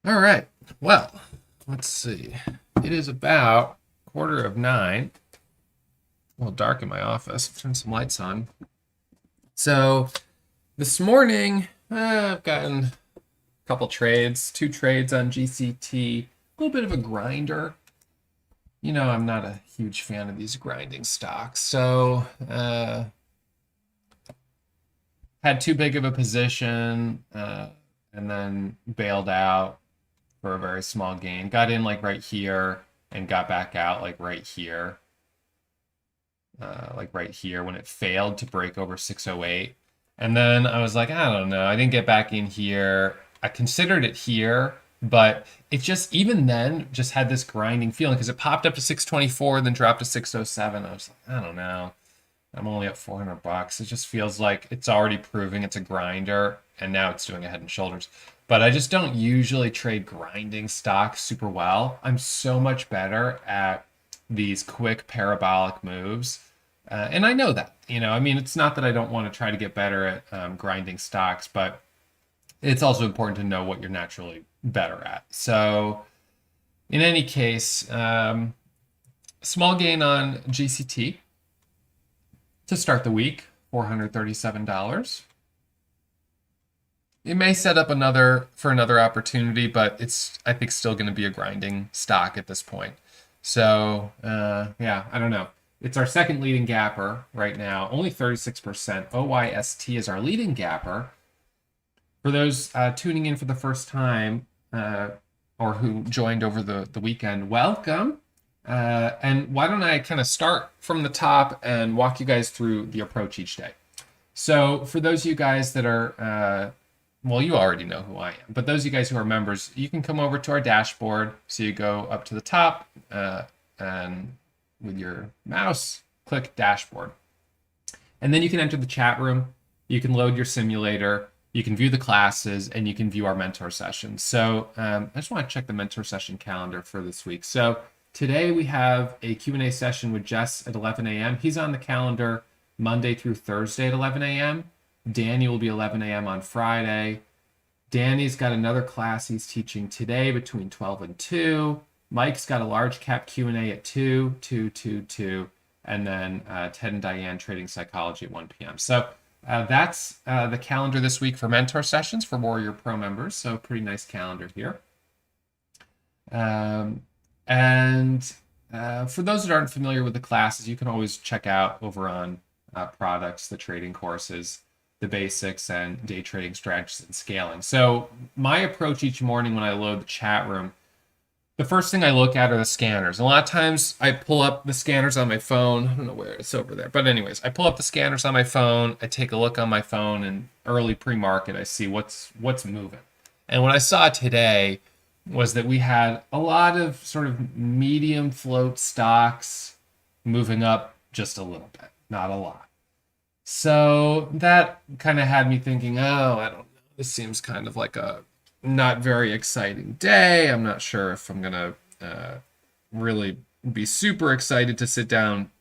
All right. Well, let's see. It is about 9:15. A little dark in my office. Turn some lights on. So this morning, I've gotten a couple trades, two trades on GCT, a little bit of a grinder. I'm not a huge fan of these grinding stocks. So had too big of a position and then bailed out for a very small gain. Got in like right here and got back out like right here. Like right here when it failed to break over 608. And then I was like, I don't know. I didn't get back in here. I considered it here, but it just, even then, just had this grinding feeling because it popped up to 624, then dropped to 607. I was like, I don't know. I'm only at $400. It just feels like it's already proving it's a grinder, and now it's doing a head and shoulders. But I just don't usually trade grinding stocks super well. I'm so much better at these quick parabolic moves. And I know that, I mean, it's not that I don't want to try to get better at grinding stocks, but it's also important to know what you're naturally better at. So, in any case, small gain on GCT to start the week, $437. It may set up another opportunity, but it's, I think, still going to be a grinding stock at this point. So, yeah, I don't know. It's our second leading gapper right now, only 36%. OYST is our leading gapper. For those tuning in for the first time or who joined over the weekend, welcome. And why don't I kind of start from the top and walk you guys through the approach each day. So for those of you guys that are, well, you already know who I am, but those of you guys who are members, you can come over to our dashboard. So you go up to the top and with your mouse, click dashboard. And then you can enter the chat room. You can load your simulator. You can view the classes, and you can view our mentor sessions. So I just want to check the mentor session calendar for this week. So today we have a Q&A session with Jess at 11 a.m. He's on the calendar Monday through Thursday at 11 a.m. Danny will be 11 a.m. on Friday. Danny's got another class he's teaching today between 12 and 2. Mike's got a large cap Q&A at 2, and then Ted and Diane trading psychology at 1 p.m. So that's the calendar this week for mentor sessions for Warrior Pro members. So pretty nice calendar here. And for those that aren't familiar with the classes, you can always check out over on products, the trading courses, the basics, and day trading strategies and scaling. So my approach each morning when I load the chat room, the first thing I look at are the scanners. A lot of times I pull up the scanners on my phone. I don't know where it's over there. But anyways, I pull up the scanners on my phone. I take a look on my phone, and early pre-market, I see what's moving. And what I saw today was that we had a lot of sort of medium float stocks moving up just a little bit, not a lot. So that kind of had me thinking, oh, I don't know. This seems kind of like a not very exciting day. I'm not sure if I'm going to really be super excited to sit down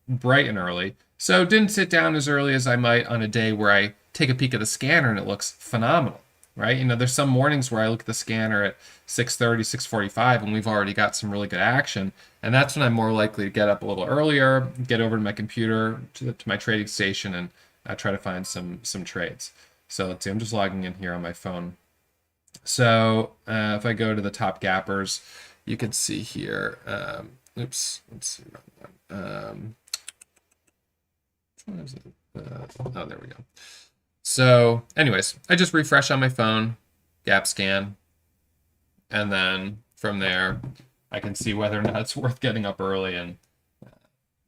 bright and early. So didn't sit down as early as I might on a day where I take a peek at the scanner and it looks phenomenal, right? There's some mornings where I look at the scanner at 6:30, 6:45, and we've already got some really good action. And that's when I'm more likely to get up a little earlier, get over to my computer, to my trading station, and try to find some trades. So let's see, I'm just logging in here on my phone. So if I go to the top gappers, you can see here, oops, let's see. Oh, there we go. So anyways, I just refresh on my phone, gap scan, and then from there, I can see whether or not it's worth getting up early and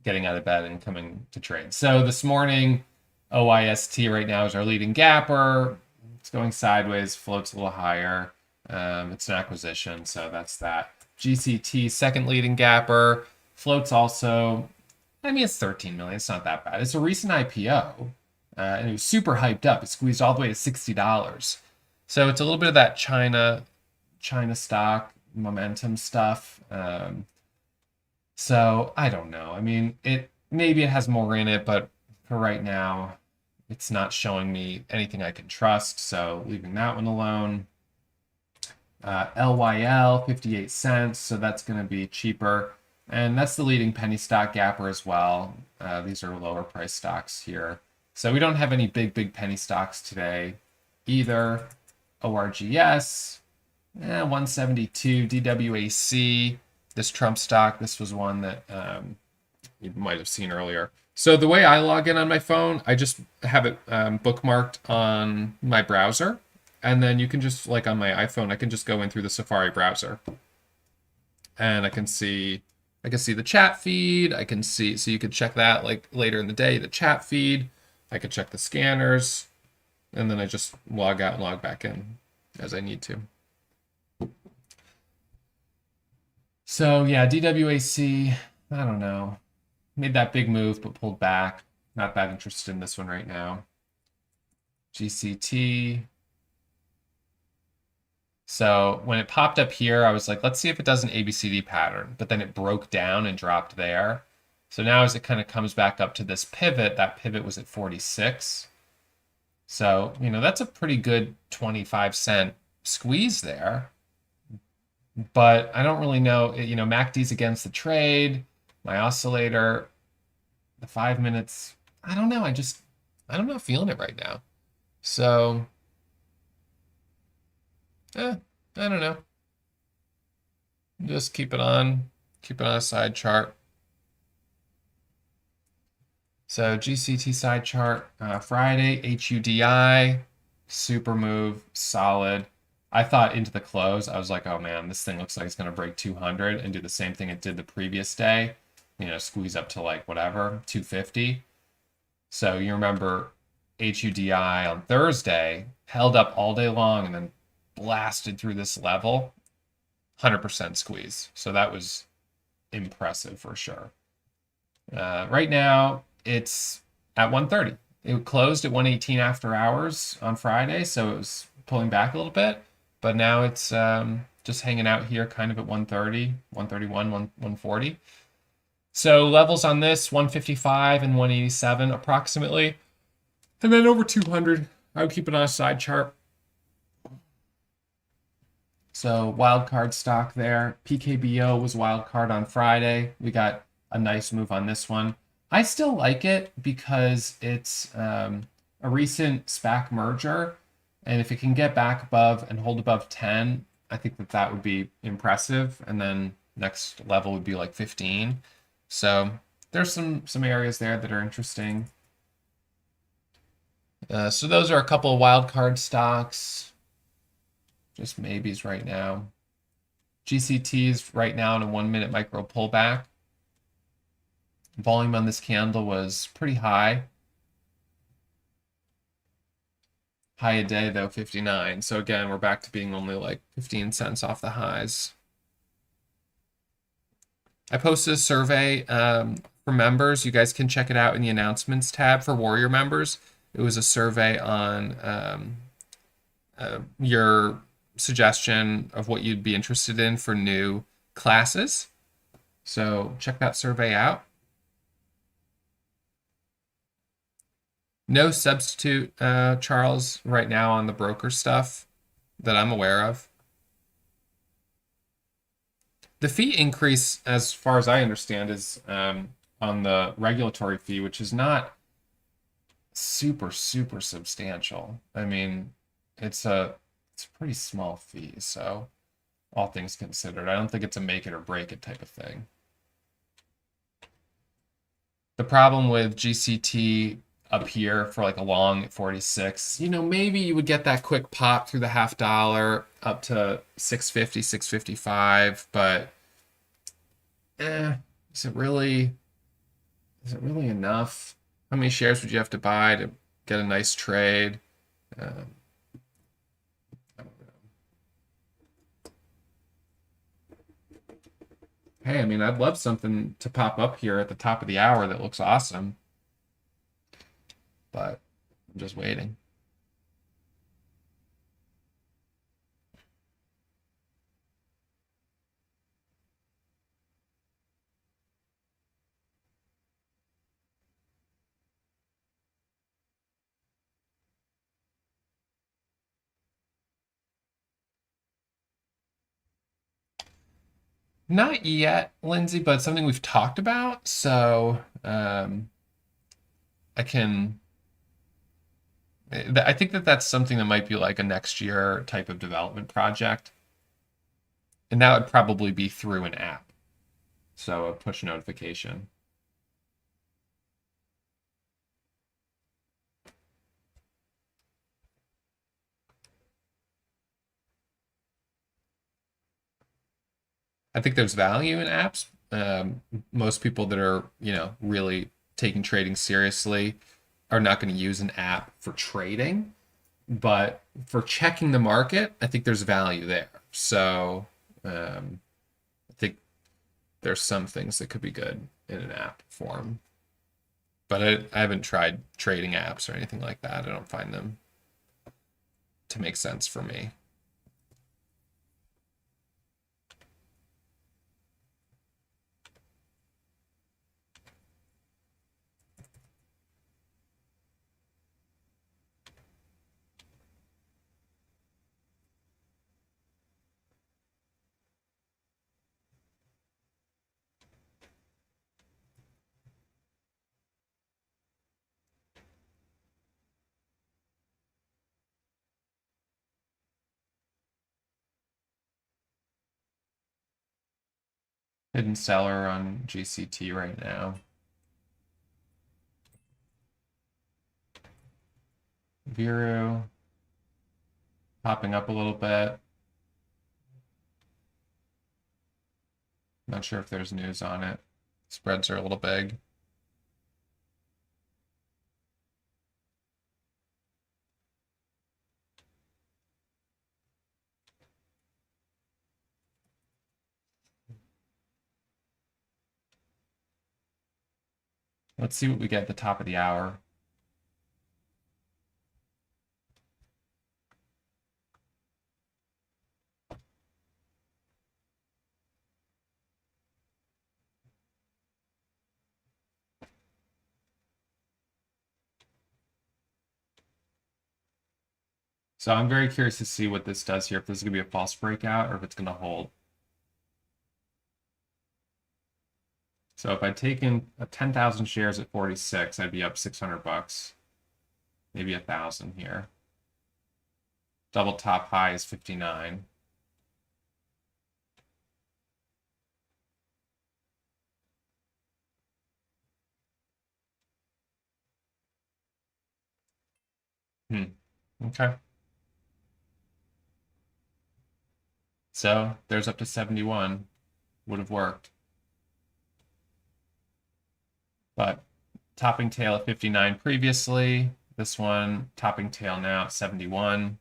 getting out of bed and coming to trade. So this morning, OYST right now is our leading gapper. It's going sideways, floats a little higher. It's an acquisition, so that's that. GCT, second leading gapper, floats also, I mean, it's 13 million. It's not that bad. It's a recent IPO, and it was super hyped up. It squeezed all the way to $60. So it's a little bit of that China stock momentum stuff. So I don't know. I mean, maybe it has more in it, but for right now, it's not showing me anything I can trust. So leaving that one alone. LYL 58 cents, so that's going to be cheaper. And that's the leading penny stock gapper as well. These are lower price stocks here. So we don't have any big penny stocks today either. ORGS, 172. DWAC, this Trump stock, this was one that you might have seen earlier. So the way I log in on my phone, I just have it bookmarked on my browser. And then you can just, like on my iPhone, I can just go in through the Safari browser. And I can see the chat feed. I can see, so you could check that like later in the day, the chat feed. I could check the scanners. And then I just log out and log back in as I need to. So yeah, DWAC, I don't know. Made that big move, but pulled back. Not that interested in this one right now. GCT. So when it popped up here, I was like, let's see if it does an ABCD pattern. But then it broke down and dropped there. So now as it kind of comes back up to this pivot, that pivot was at 46. So, that's a pretty good 25-cent squeeze there. But I don't really know, MACD's against the trade, my oscillator, the 5 minutes. I don't know. I'm not feeling it right now. So, I don't know. Just keep it on a side chart. So GCT side chart, Friday, HUDI, super move, solid. I thought into the close, I was like, oh man, this thing looks like it's going to break 200 and do the same thing it did the previous day, squeeze up to like whatever, 250. So you remember HUDI on Thursday held up all day long and then blasted through this level, 100% squeeze. So that was impressive for sure. Right now, it's at 130. It closed at 118 after hours on Friday, so it was pulling back a little bit. But now it's just hanging out here kind of at 130, 131, 140. So levels on this, 155 and 187 approximately. And then over 200, I would keep it on a side chart. So wild card stock there. PKBO was wild card on Friday. We got a nice move on this one. I still like it because it's a recent SPAC merger. And if it can get back above and hold above 10, I think that would be impressive. And then next level would be like 15. So there's some areas there that are interesting. So those are a couple of wild card stocks. Just maybes right now. GCT's right now in a 1 minute micro pullback. Volume on this candle was pretty high. High a day though, 59. So again, we're back to being only like 15 cents off the highs. I posted a survey for members. You guys can check it out in the announcements tab for Warrior members. It was a survey on your suggestion of what you'd be interested in for new classes. So check that survey out. No substitute, Charles, right now on the broker stuff that I'm aware of. The fee increase, as far as I understand, is on the regulatory fee, which is not super substantial. I mean, it's a pretty small fee, so all things considered, I don't think it's a make it or break it type of thing. The problem with GCT up here for like a long at 46, maybe you would get that quick pop through the $0.50 up to 650, 655, but is it really enough? How many shares would you have to buy to get a nice trade? I don't know. Hey, I mean, I'd love something to pop up here at the top of the hour that looks awesome, but I'm just waiting. Not yet, Lindsay, but something we've talked about. So I can. I think that that's something that might be like a next year type of development project, and that would probably be through an app. So a push notification. I think there's value in apps. Most people that are, really taking trading seriously are not going to use an app for trading, but for checking the market, I think there's value there. So I think there's some things that could be good in an app form. But I haven't tried trading apps or anything like that. I don't find them to make sense for me. Hidden seller on GCT right now. Viru popping up a little bit. Not sure if there's news on it. Spreads are a little big. Let's see what we get at the top of the hour. So I'm very curious to see what this does here, if this is going to be a false breakout or if it's going to hold. So if I'd taken 10,000 shares at 46, I'd be up 600 bucks. Maybe 1,000 here. Double top high is 59. Okay. So there's up to 71. Would have worked. But topping tail at 59 previously. This one, topping tail now at 71.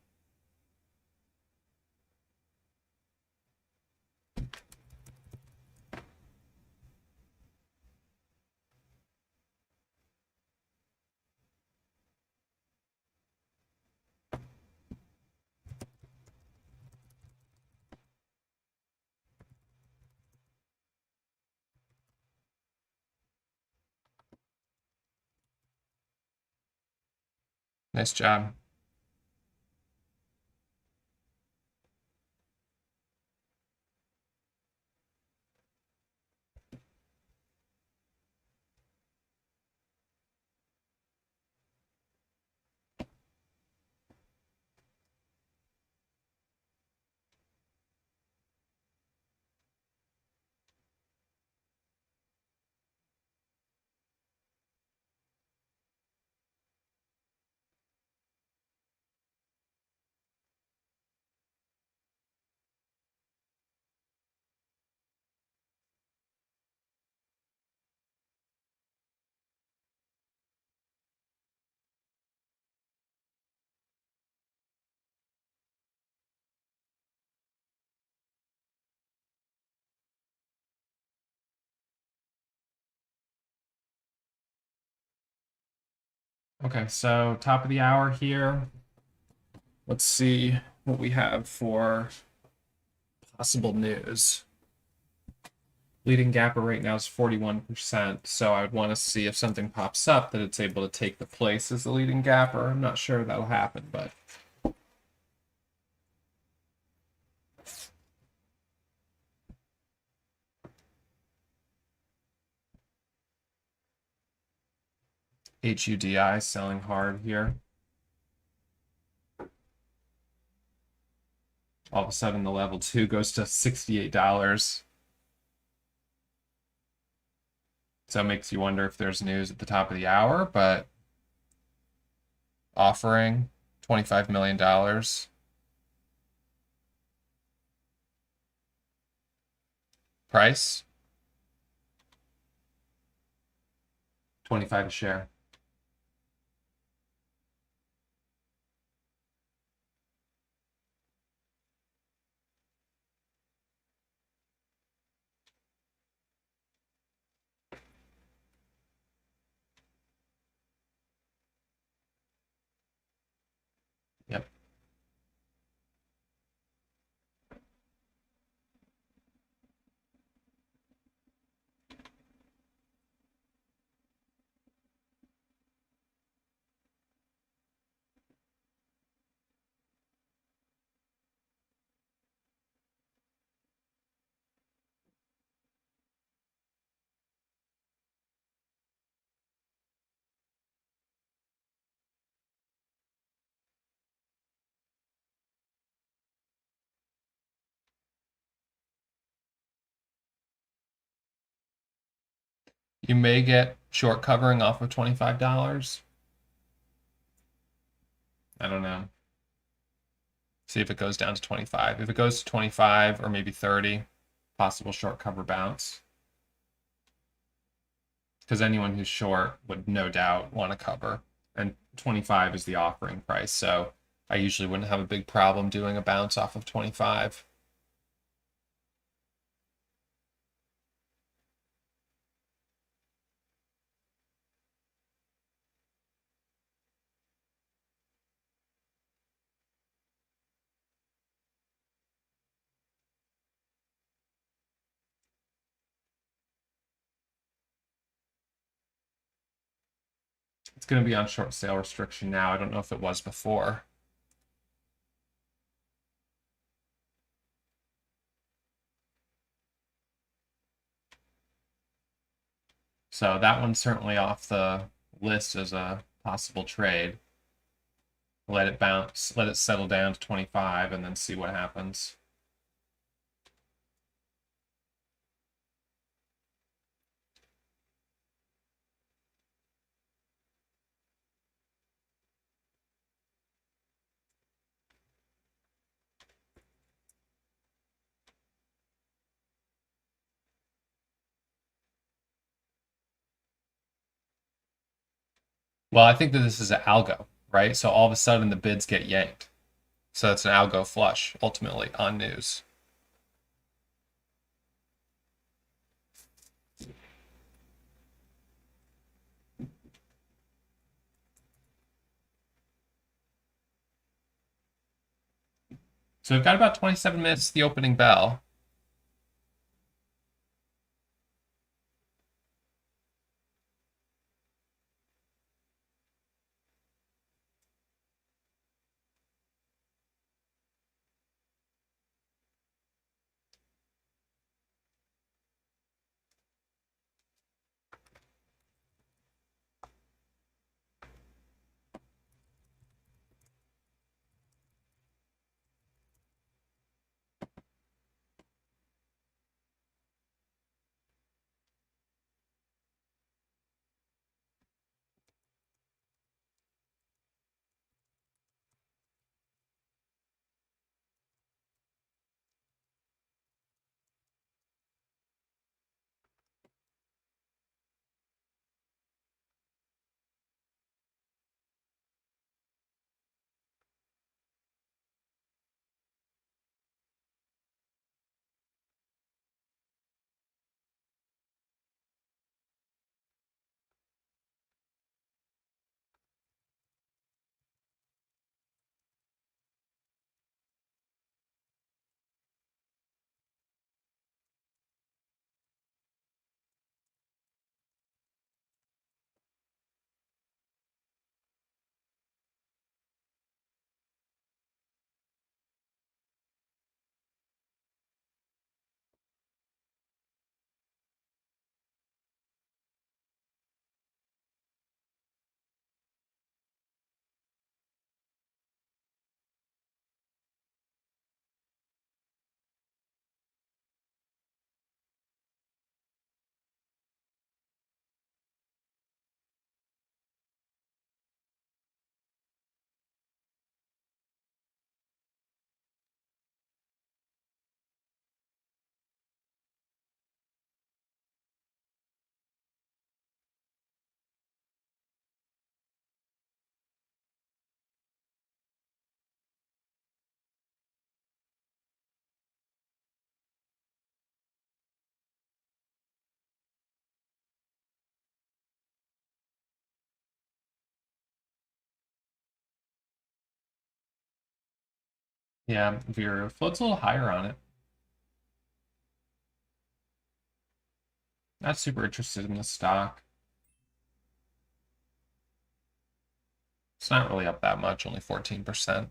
Nice job. Okay, so top of the hour here. Let's see what we have for possible news. Leading gapper right now is 41%, so I would want to see if something pops up that it's able to take the place as the leading gapper. I'm not sure that'll happen, but HUDI selling hard here. All of a sudden, the level 2 goes to $68. So it makes you wonder if there's news at the top of the hour, but offering $25 million. Price 25 a share. Yep. You may get short covering off of $25. I don't know. See if it goes down to 25. If it goes to 25 or maybe 30, possible short cover bounce. Because anyone who's short would no doubt want to cover. And 25 is the offering price. So I usually wouldn't have a big problem doing a bounce off of 25. It's going to be on short sale restriction now. I don't know if it was before. So that one's certainly off the list as a possible trade. Let it bounce, let it settle down to 25 and then see what happens. Well, I think that this is an algo, right? So all of a sudden the bids get yanked. So it's an algo flush ultimately on news. So we've got about 27 minutes to the opening bell. Yeah, Viru floats a little higher on it. Not super interested in the stock. It's not really up that much, only 14%.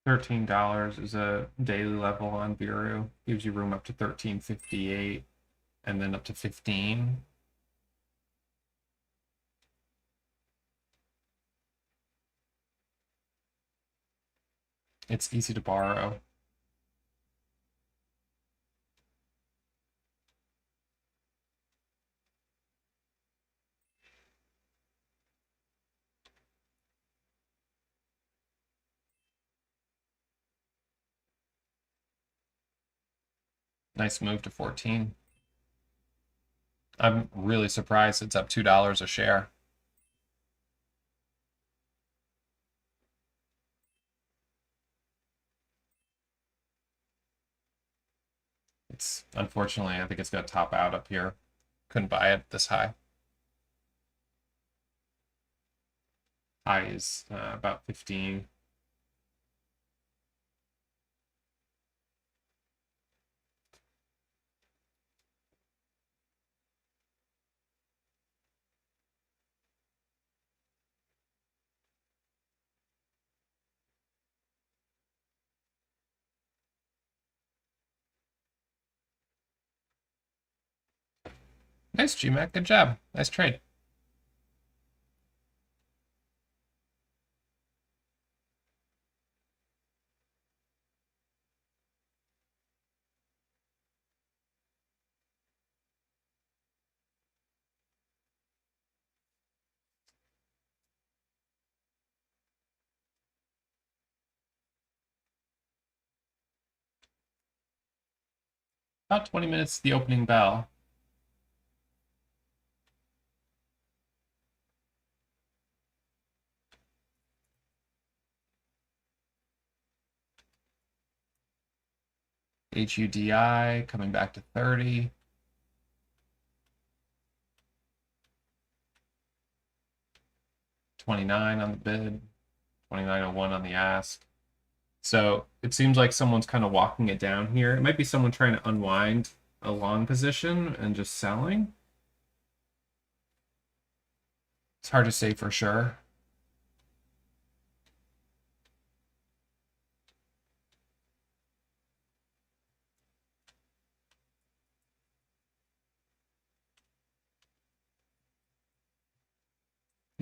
$13 is a daily level on Viru. Gives you room up to 13.58 and then up to 15. It's easy to borrow. Nice move to 14. I'm really surprised it's up $2 a share. It's unfortunately, I think it's going to top out up here. Couldn't buy it this high. High is about 15. Nice, GMAC. Good job. Nice trade. About 20 minutes to the opening bell. HUDI coming back to 30. $29 on the bid, $29.01 on the ask. So it seems like someone's kind of walking it down here. It might be someone trying to unwind a long position and just selling. It's hard to say for sure.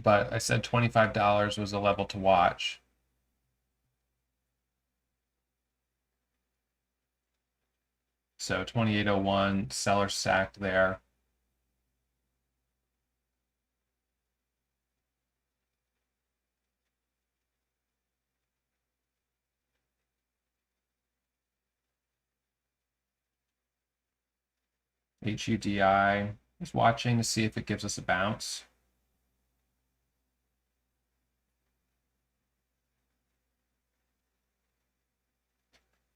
But I said $25 was a level to watch. So 28.01, seller stacked there. HUDI Just watching to see if it gives us a bounce.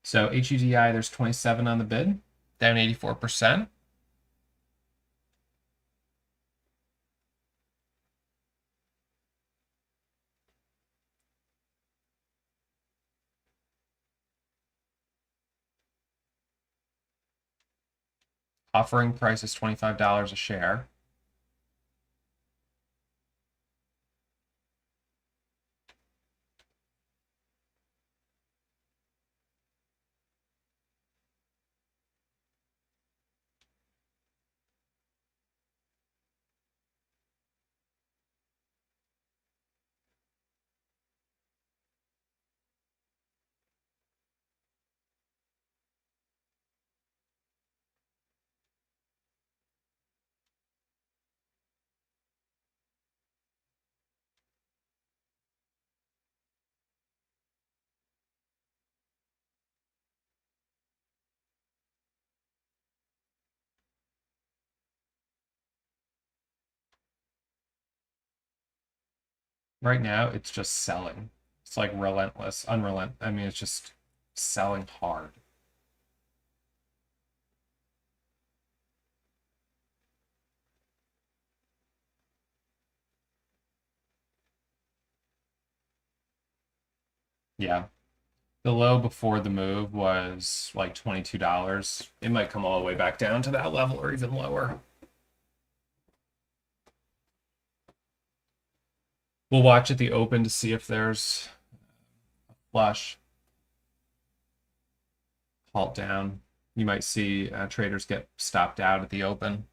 So HUDI, there's 27 on the bid, down 84%. Offering price is $25 a share. Right now, it's just selling. It's like relentless, I mean, it's just selling hard. Yeah. The low before the move was like $22. It might come all the way back down to that level or even lower. We'll watch at the open to see if there's a flush. Halt down. You might see traders get stopped out at the open.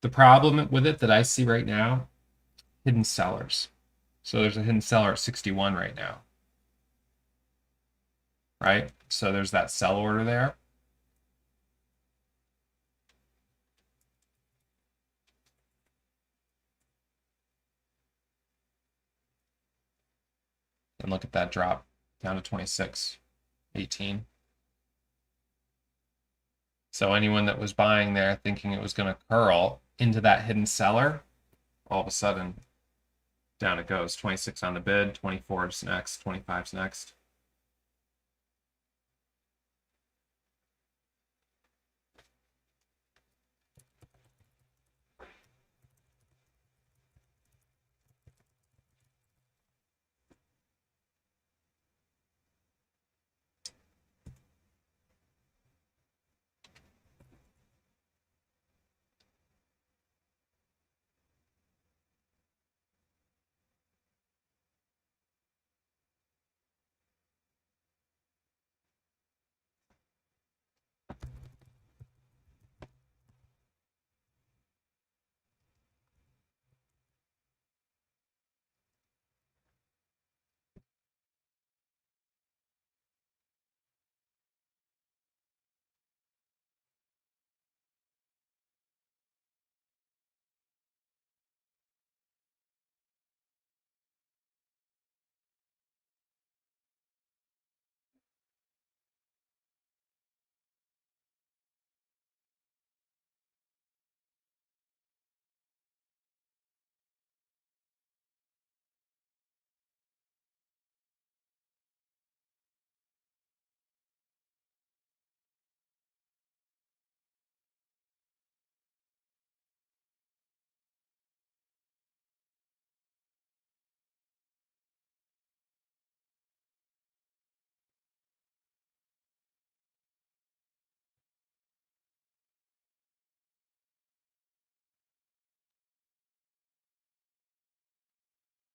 The problem with it that I see right now, hidden sellers. So there's a hidden seller at 61 right now. Right? So there's that sell order there. And look at that drop down to 26.18. So anyone that was buying there thinking it was going to curl into that hidden seller, all of a sudden down it goes. 26 on the bid, 24 is next, 25 is next.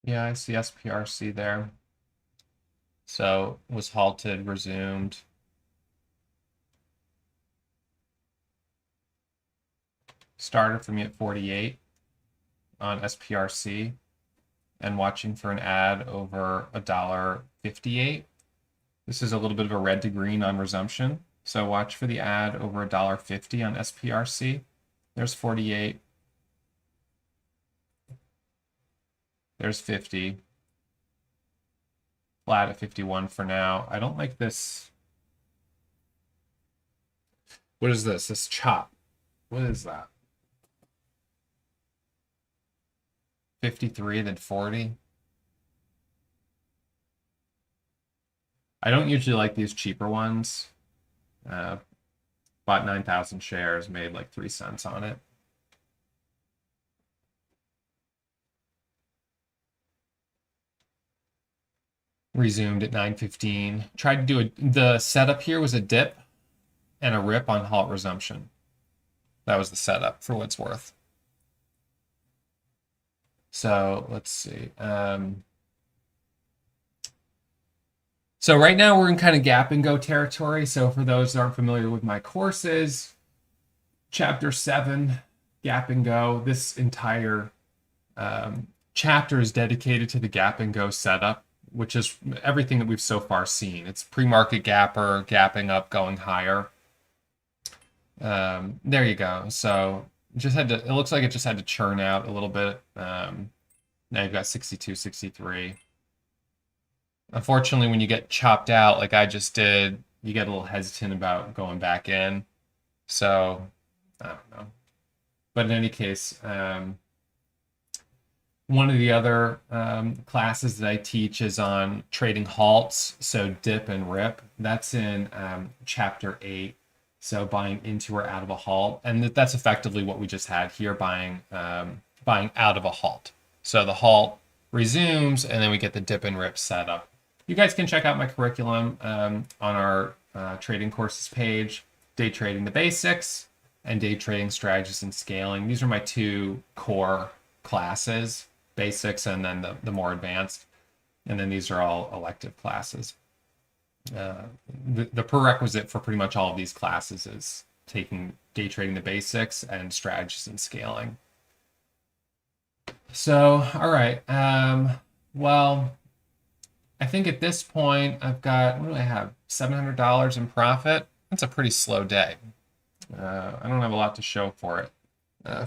Yeah, I see SPRC there. So was halted, resumed. Started for me at 48 on SPRC and watching for an ad over $1.58. This is a little bit of a red to green on resumption. So watch for the ad over $1.50 on SPRC. There's 48. There's 50. Flat at 51 for now. I don't like this. What is this? This chop. What is that? 53, then 40. I don't usually like these cheaper ones. Bought 9,000 shares, made like 3 cents on it. Resumed at 9:15. Tried to do the setup here was a dip and a rip on halt resumption. That was the setup for what it's worth. So let's see. So right now we're in kind of gap and go territory. So for those that aren't familiar with my courses, chapter 7, gap and go, this entire chapter is dedicated to the gap and go setup, which is everything that we've so far seen. It's pre-market gapper, gapping up, going higher. There you go. So just had to, it looks like it just had to churn out a little bit. Now you've got 62, 63. Unfortunately, when you get chopped out like I just did, you get a little hesitant about going back in. So I don't know. But in any case, one of the other classes that I teach is on trading halts, so dip and rip. That's in chapter 8. So buying into or out of a halt, and that's effectively what we just had here, buying out of a halt. So the halt resumes, and then we get the dip and rip setup. You guys can check out my curriculum on our trading courses page, Day Trading the Basics and Day Trading Strategies and Scaling. These are my 2 core classes, basics and then the more advanced. And then these are all elective classes. The prerequisite for pretty much all of these classes is taking Day Trading the Basics and Strategies and Scaling. So, all right. Well, I think at this point I've got, what do I have? $700 in profit. That's a pretty slow day. I don't have a lot to show for it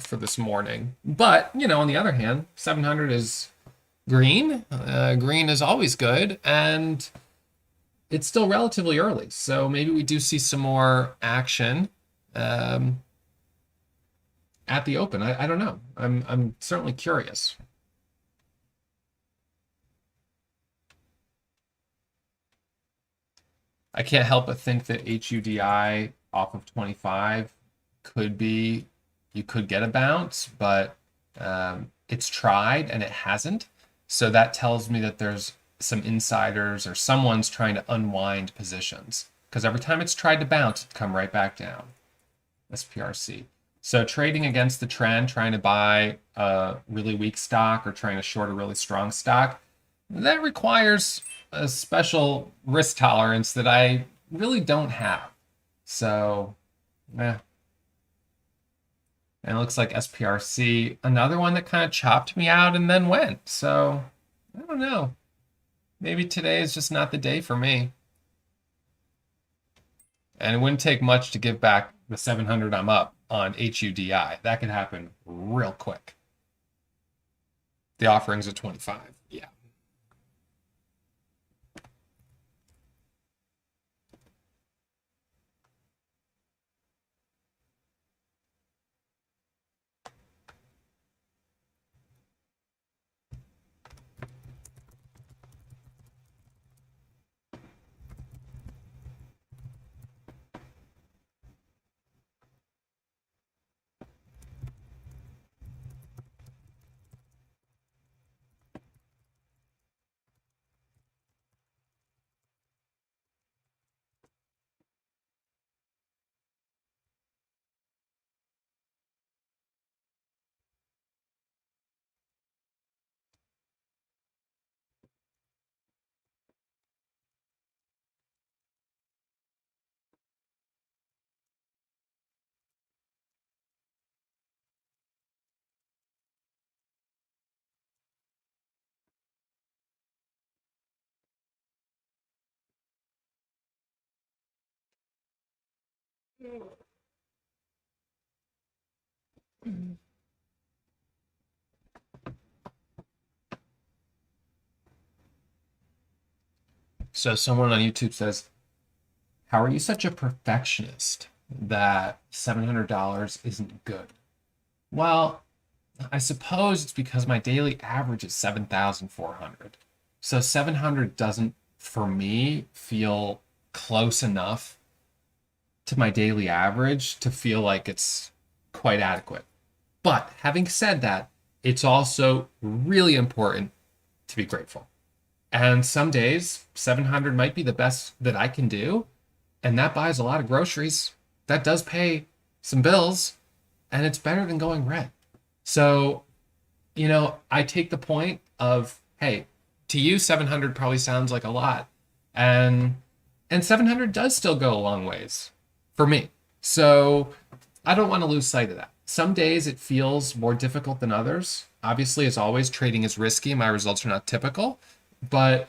for this morning. But, you know, on the other hand, 700 is green. Green is always good. And it's still relatively early. So maybe we do see some more action at the open. I don't know. I'm certainly curious. I can't help but think that HUDI off of 25 could be, you could get a bounce, but it's tried and it hasn't. So that tells me that there's some insiders or someone's trying to unwind positions, because every time it's tried to bounce, it's come right back down. SPRC. So trading against the trend, trying to buy a really weak stock or trying to short a really strong stock, that requires a special risk tolerance that I really don't have. So, yeah. And it looks like SPRC, another one that kind of chopped me out and then went. So, I don't know. Maybe today is just not the day for me. And it wouldn't take much to give back the 700 I'm up on HUDI. That could happen real quick. The offering's at 25. Yeah. So someone on YouTube says, how are you such a perfectionist? that $700 isn't good? Well, I suppose it's because my daily average is 7,400. So 700 doesn't, for me, feel close enough to my daily average to feel like it's quite adequate. But having said that, it's also really important to be grateful. And some days, 700 might be the best that I can do. And that buys a lot of groceries. That does pay some bills. And it's better than going red. So, I take the point of, hey, to you, 700 probably sounds like a lot. And 700 does still go a long ways for me. So I don't want to lose sight of that. Some days it feels more difficult than others. Obviously, as always, trading is risky. My results are not typical, but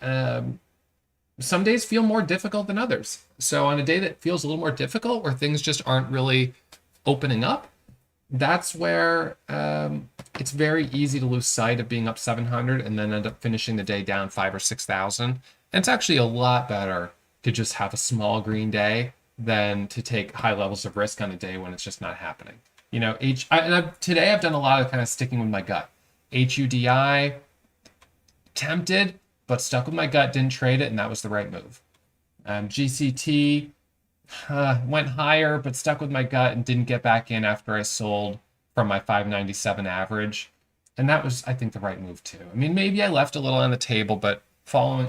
some days feel more difficult than others. So on a day that feels a little more difficult, where things just aren't really opening up, that's where it's very easy to lose sight of being up 700 and then end up finishing the day down 5 or 6,000. And it's actually a lot better to just have a small green day than to take high levels of risk on a day when it's just not happening. Today I've done a lot of kind of sticking with my gut. HUDI, tempted, but stuck with my gut, didn't trade it, and that was the right move. GCT, went higher, but stuck with my gut and didn't get back in after I sold from my 597 average. And that was, I think, the right move too. I mean, maybe I left a little on the table, but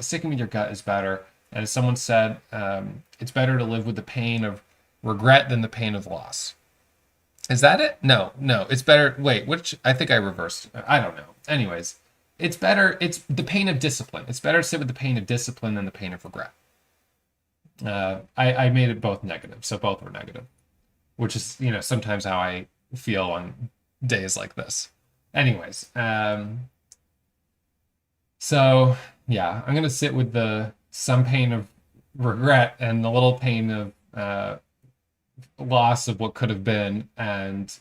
sticking with your gut is better. And as someone said, it's better to live with the pain of regret than the pain of loss. Is that it? No, it's better. Wait, which I think I reversed. I don't know. Anyways, it's better. It's the pain of discipline. It's better to sit with the pain of discipline than the pain of regret. I made it both negative, so both were negative, which is sometimes how I feel on days like this. Anyways, so yeah, I'm gonna sit with the some pain of regret and the little pain of loss of what could have been, and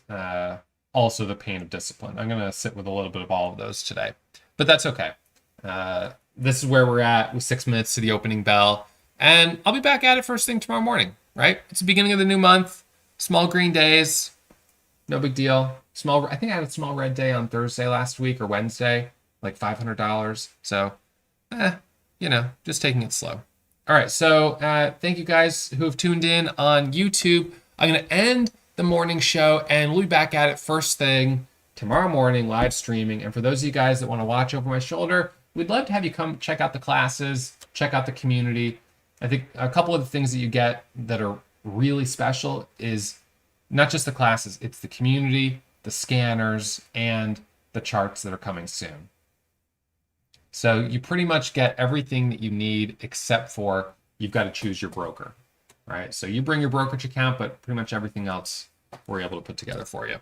also the pain of discipline. I'm gonna sit with a little bit of all of those today, but that's okay. This is where we're at with 6 minutes to the opening bell. And I'll be back at it first thing tomorrow morning, right? It's the beginning of the new month. Small green days. No big deal. I think I had a small red day on Thursday last week or Wednesday, like $500. So, just taking it slow. All right. So thank you guys who have tuned in on YouTube. I'm going to end the morning show and we'll be back at it first thing tomorrow morning, live streaming. And for those of you guys that want to watch over my shoulder, we'd love to have you come check out the classes, check out the community. I think a couple of the things that you get that are really special is not just the classes, it's the community, the scanners, and the charts that are coming soon. So you pretty much get everything that you need except for you've got to choose your broker, right? So you bring your brokerage account, but pretty much everything else we're able to put together for you.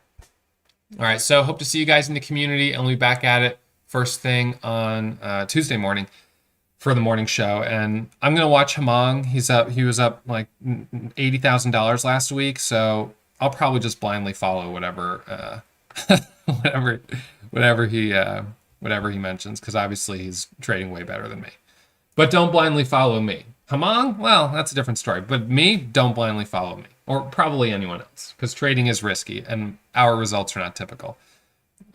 All right, so hope to see you guys in the community, and we'll be back at it first thing on Tuesday morning for the morning show. And I'm gonna watch Hamong. He was up like $80,000 last week, so I'll probably just blindly follow whatever whatever he mentions, because obviously he's trading way better than me. But don't blindly follow me. Hamong, well, that's a different story. But me, don't blindly follow me, or probably anyone else, because trading is risky and our results are not typical.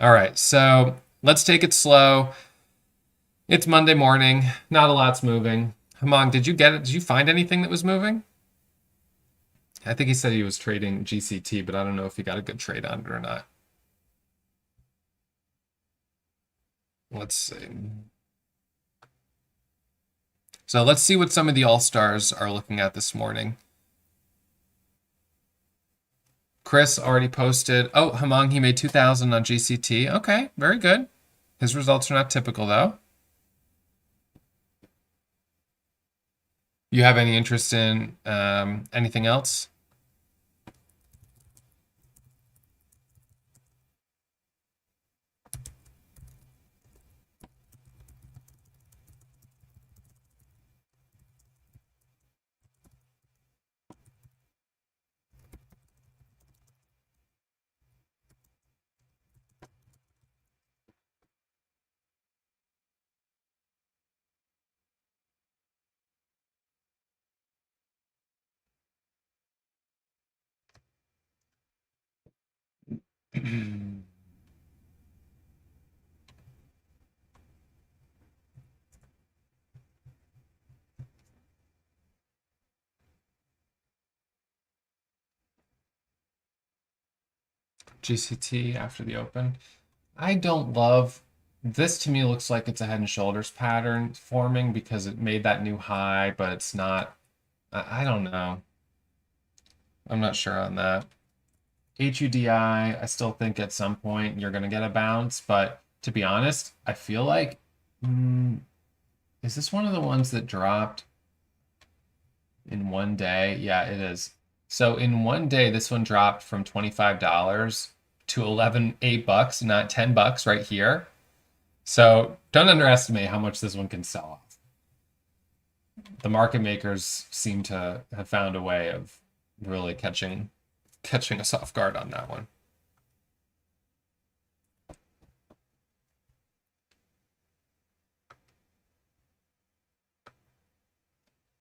All right, so let's take it slow. It's Monday morning. Not a lot's moving. Hamong, did you get it? Did you find anything that was moving? I think he said he was trading GCT, but I don't know if he got a good trade on it or not. Let's see. So let's see what some of the all-stars are looking at this morning. Chris already posted. Oh, Hamong, he made 2,000 on GCT. Okay, very good. His results are not typical, though. You have any interest in anything else? GCT after the open. I don't love this. To me looks like it's a head and shoulders pattern forming because it made that new high, but it's not. I don't know. I'm not sure on that. HUDI, I still think at some point you're going to get a bounce, but to be honest, I feel like, is this one of the ones that dropped in one day? Yeah, it is. So in one day, this one dropped from $25 to 8 bucks, not 10 bucks right here. So don't underestimate how much this one can sell off. The market makers seem to have found a way of really catching us off guard on that one.